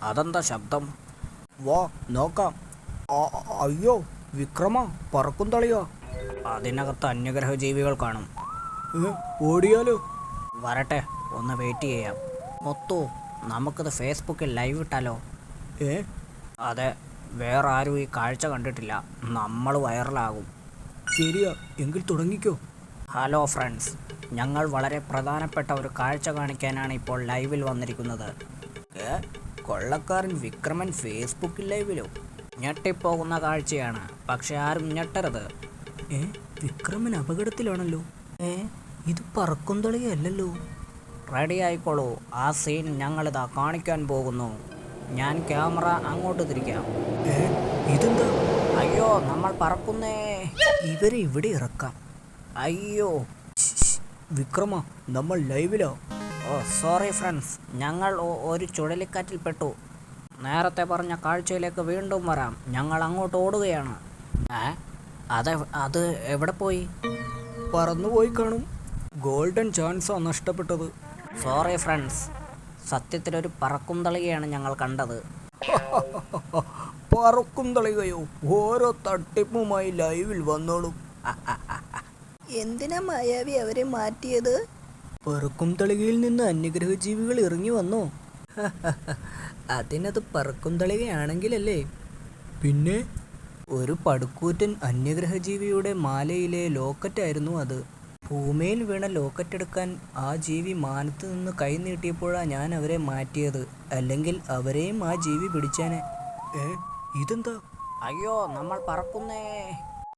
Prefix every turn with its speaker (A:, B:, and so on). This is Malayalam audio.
A: അതെന്താ ശബ്ദം? വാ നോക്കാം. അയ്യോ വിക്രമ, പറക്കും തളിയോ? അതിനകത്ത് അന്യഗ്രഹ ജീവികൾ കാണും. ഓടിയാലോ? വരട്ടെ, ഒന്ന് വെയിറ്റ് ചെയ്യാം. മൊത്തോ, നമുക്കത് ഫേസ്ബുക്കിൽ ലൈവ് ഇട്ടാലോ? അതെ, വേറെ ആരും ഈ കാഴ്ച കണ്ടിട്ടില്ല. നമ്മൾ വൈറലാകും. ശരിയാ, എങ്കിൽ തുടങ്ങിക്കോ. ഹലോ ഫ്രണ്ട്സ്, ഞങ്ങൾ വളരെ പ്രധാനപ്പെട്ട ഒരു കാഴ്ച കാണിക്കാനാണ് ഇപ്പോൾ ലൈവിൽ വന്നിരിക്കുന്നത്. കൊള്ളക്കാരൻ വിക്രമൻ ഫേസ്ബുക്കിൽ ലൈവിലോ? ഞെട്ടിപ്പോകുന്ന കാഴ്ചയാണ്, പക്ഷെ ആരും ഞെട്ടരുത്. വിക്രമൻ അപകടത്തിലാണല്ലോ. ഇത് പറക്കും തളികയല്ലല്ലോ. റെഡി ആയിക്കോളൂ, ആ സീൻ ഞങ്ങളിതാ കാണിക്കാൻ പോകുന്നു. ഞാൻ ക്യാമറ അങ്ങോട്ട് തിരിക്കാം. ഇതെന്താ? അയ്യോ, നമ്മൾ പറക്കുന്നേ. ഇവരെ ഇവിടെ ഇറക്കാം. അയ്യോ വിക്രമ, നമ്മൾ ലൈവിലോ? ഓ സോറി ഫ്രണ്ട്സ്, ഞങ്ങൾ ഒരു ചുഴലിക്കാറ്റിൽ പെട്ടു. നേരത്തെ പറഞ്ഞ കാഴ്ചയിലേക്ക് വീണ്ടും വരാം. ഞങ്ങൾ അങ്ങോട്ട് ഓടുകയാണ്. അത് എവിടെ പോയി? പറന്നുപോയി കാണും. ഗോൾഡൻ ചാൻസാണ് നഷ്ടപ്പെട്ടത്. സോറി ഫ്രണ്ട്സ്, സത്യത്തിലൊരു പറക്കും തളികയാണ് ഞങ്ങൾ കണ്ടത്. പറക്കും തളികയോ? ഓരോ തട്ടിപ്പുമായി ലൈവിൽ വന്നോളും. എന്തിനാ മായാവി അവരെ മാറ്റിയത്? പറക്കും തളികയിൽ നിന്ന് അന്യഗ്രഹ ജീവികൾ ഇറങ്ങി വന്നോ? അതിനത് പറക്കും തളികയാണെങ്കിലല്ലേ. പിന്നെ ഒരു പടുക്കൂറ്റൻ അന്യഗ്രഹ ജീവിയുടെ മാലയിലെ ലോക്കറ്റായിരുന്നു അത്. ഭൂമിയിൽ വീണ ലോക്കറ്റ് എടുക്കാൻ ആ ജീവി മാനത്ത് നിന്ന് കൈ നീട്ടിയപ്പോഴാണ് ഞാൻ അവരെ മാറ്റിയത്. അല്ലെങ്കിൽ അവരെയും ആ ജീവി പിടിച്ചാനെ. ഇതെന്താ? അയ്യോ, നമ്മൾ പറക്കുന്നേ.